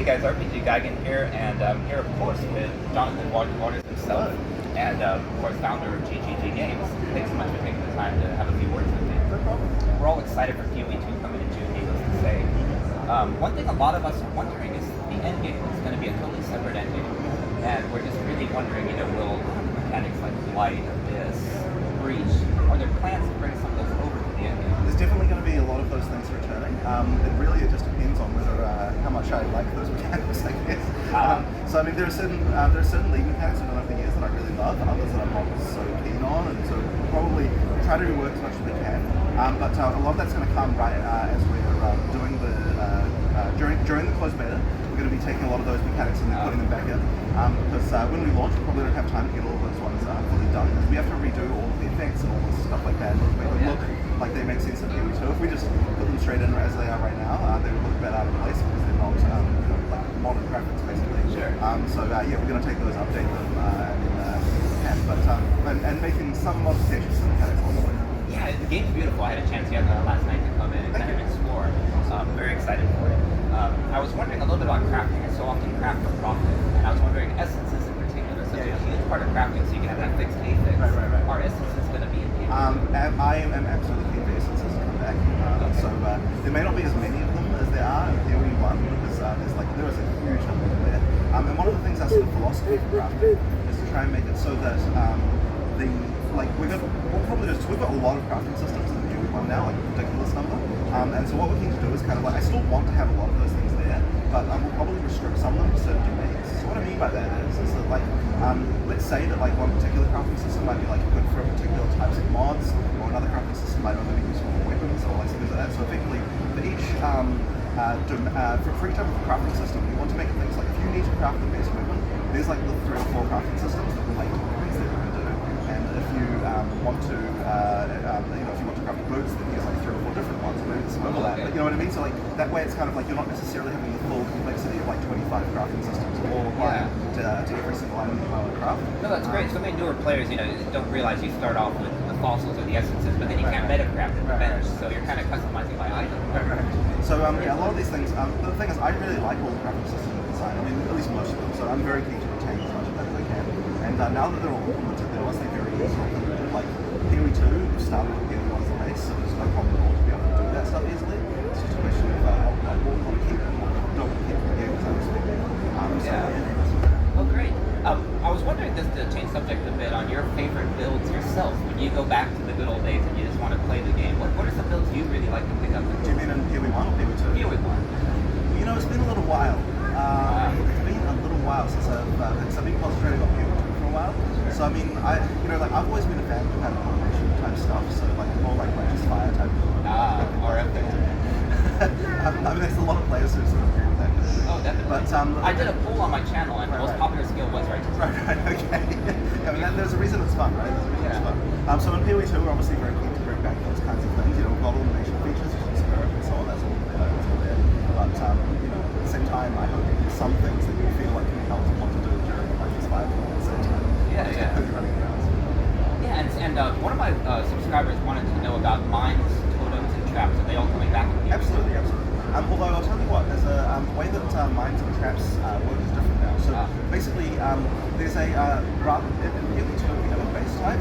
Hey guys, RPGIGAN here, and I'm here, of course, with Jonathan Waters himself, and of course, founder of GGG Games. Thanks so much for taking the time to have a few words with me. No problem. We're all excited for POE 2 coming in June, needless to say. One thing a lot of us are wondering is the end game. It's going to be a totally separate end game, and we're just really wondering, will mechanics like Blight, Abyss, Breach, are there plans to bring some of those over to the end game? There's definitely going to be a lot of those things returning. It just depends on whether how much I like those mechanics, I guess. So I mean, there are certain league mechanics I've done over the years that I really love, and others that I'm not so keen on, and so we'll probably try to rework as much as we can. But a lot of that's going to come right as we're doing the during the closed beta. We're going to be taking a lot of those mechanics and then putting them back in. Because when we launch, we probably don't have time to get all of those ones fully done, because we have to redo all of the effects and all this stuff like that. Make them look like they make sense in POE 2. If we just put them straight in as they are right now, they would look a bit out of place because they're not like modern graphics basically. Sure. We're going to take those, update them, and making some modifications to the mechanics along the way. Yeah, the game's beautiful. I had a chance last night to come in and kind of explore. I'm very excited for it. I was wondering a little bit about crafting. I so often craft for profit, and I was wondering essences in particular, such a huge part of crafting, so you can have that fixed affix. Right. Are essences going to be in game? I am absolutely keen for essences to come back. So there may not be as many of them as there are in POE 1, because there is a huge number there. And one of the things our sort of philosophy for crafting is to try and make it so that we've got a lot of crafting systems in POE 1 now, like a ridiculous number. And so what we're keen to do is I still want to have a lot of those things there, but we'll probably restrict some of them to certain domains. So what I mean by that is that let's say that one particular crafting system might be good for particular types of mods, or another crafting system might only be useful for weapons or things like that. So effectively, for each for each type of crafting system, we want to make things if you need to craft the best weapon, there's the 3 or 4 crafting systems that relate to weapons that you can do. And if you want to, if you want to craft boots, then there's 3 or 4 different ones, and maybe some overlap. But you know what I mean? So that way, it's you're not necessarily having the full complexity of 25 crafting systems all applying to every single item that you want to craft. No, that's great. So many newer players, don't realize you start off with the fossils or the essences, but then you can't meta craft it bench, so you're kind of customizing by item. Right. So a lot of these things. The thing is, I really like all the crafting systems design. I mean, at least most of them. So I'm very keen to retain as much of that as I can. And now that they're all implemented, they're honestly very easy. POE 2, we've started to get ones in place, so there's no problem at all to be able to do that stuff easily. It's just a question of what we want to keep and what we don't want to keep from the game, so to speak. Oh, great. I was wondering, just to change subject a bit, on your favorite builds yourself. When you go back to the good old days and you just want to play the game, what are some builds you really like to pick up? Do you mean in POE 1 or POE 2? POE 1. It's been a little while. It's been a little while since I've been concentrating on POE 2 for a while. So I mean, I've always been a fan of kind of automation type stuff. So more just fire type. RFA. I mean, there's a lot of players who sort of agree with that. Oh, definitely. But I did a poll on my channel, and the most popular skill was righteous. Right, okay. I mean, there's a reason it's fun, right? There's a reason it's fun. So in POE 2, we're obviously very keen to bring back those kinds of things. We've got automation features, such as Spirit and so on. That's all there. But at the same time, I hope there's some things that you feel like you help want to do during this fire at the same time. Running around. Yeah, and one of my subscribers wanted to know about mines, totems, and traps. Are they all coming back? Absolutely. Although I'll tell you what, there's a way that mines and traps work is different now. So basically, there's a in POE 2 we have a base type,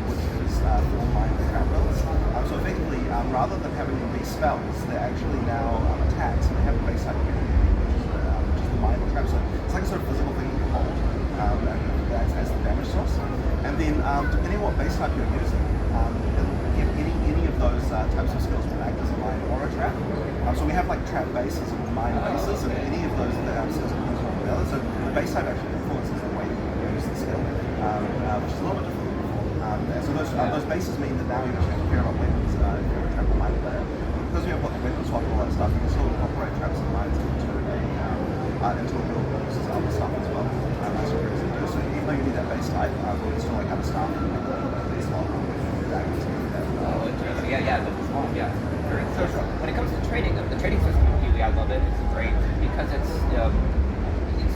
which is for mine and trap builds. So effectively, rather than having them be spells, they're actually now attacks, and they have a base type, which is the mine or trap. So it's like a sort of physical thing you hold, and that's as the damage source. And then, depending on what base type you're using, any of those types of skills will act as a mine or a trap. So we have trap bases and mine bases, and any of those skills can use one or the other. So the base type actually influences the way that you use the skill, which is a little bit different than before. And so those bases mean that now you don't have to care about weapons if you're a trap or mine player. Because we have got the weapon swap and all that stuff, you can still incorporate traps and mines into a build that uses other stuff as well. That's what we're do. So even though you need that base type, we can still other stuff and make the base swap and dragons and that. Oh, interesting. Yeah. So when it comes to trading, the trading system in POE, I love it. It's great because it's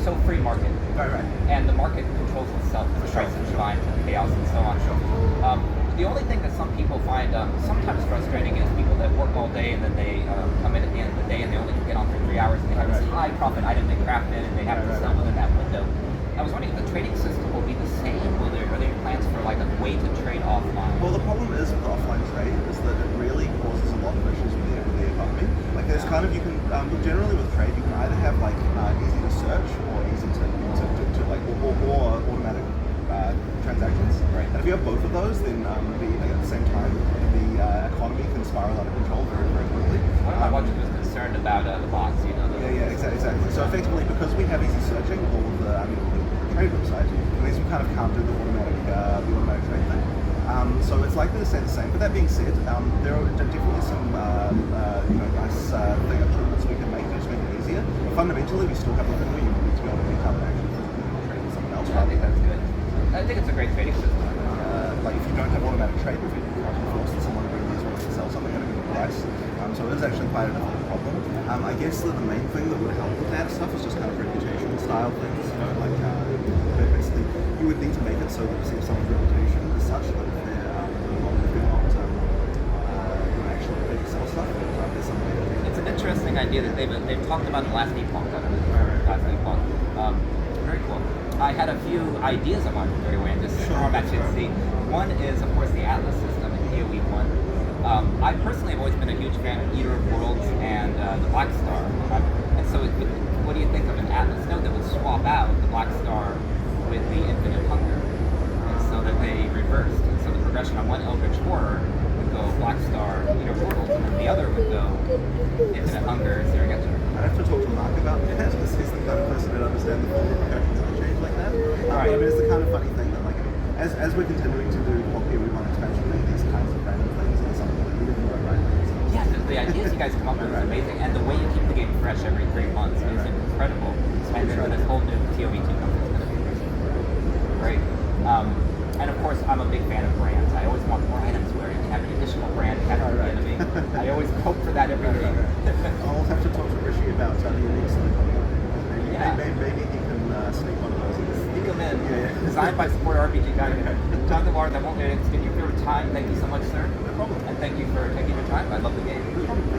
so free market. Right. And the market controls itself. The price of divine, chaos, and so on. The only thing that some people find sometimes frustrating is people that work all day and then they come in at the end of the day and they only can get on for 3 hours and they have this high profit item they craft in and they have to sell within that window. I was wondering if the trading system will be the same. Are there plans for like a way to trade offline? Well, the problem is with offline trade is that it really causes a lot of issues with the economy. Like there's kind of, you can, generally with trade, you can either have like easy to search or easy to like, or automatic transactions. Right. And if you have both of those, then at the same time, the economy can spiral out of control very, very quickly. One of my watchers was concerned about the bots, you know. Exactly. So effectively, because we have easy searching, all of the, the trade website, it means we kind of can't do the automatic trade thing. So it's likely to stay the same. But that being said, there are definitely some nice improvements we can make to just make it easier. But fundamentally, we still have the thing where you need to be able to meet up and actually trade with someone else. Yeah, I think that's good. I think it's a great trading system. Like if you don't have automatic trade, if you're forced to someone really is wanting to sell something at a good price. So it is actually quite a difficult problem. I guess that the main thing that would help with that stuff is just kind of reputational style things. Like basically you would need to make it so that if someone's reputation is such that if they're not actually able to sell stuff, there's some way to do it. It's an interesting idea that they've talked about the last epoch. Last epoch. Very cool. I had a few ideas I wanted to throw away and just format to see. One is, of course, the Atlas system in POE 1. I personally have always been a huge fan of Eater of Worlds and the Black Star. And so, what do you think of an Atlas node that would swap out the Black Star with the Infinite Hunger, and so that they reversed? And so the progression on one Eldritch Horror would go Black Star, Eater of Worlds, and then the other would go Infinite Hunger, Zergator. I'd have to talk to Mark about that, because he's the kind of person that understands the full repercussions of a change like that. Right. It's the kind of funny thing that, like, as we're continuing to do POE 1 expansion, these kinds of random things are something that we didn't know, right? Yeah, the ideas you guys come up with is amazing, and the way you keep the game fresh every 3 months is incredible. And then this whole new TOE 2 comes, it's going to be great. And of course, I'm a big fan of brands. I always want more items where you can have an additional brand attached to the enemy. I always hope for that every game. I'll have to talk to Rishi about the unique selling maybe he can sneak one of those in. Sneak them in. Designed by supporter RPGIGAN. Jonathan Lawrence, I won't extend you for your time. Thank you so much, sir. No problem. And thank you for taking your time. I love the game. No problem.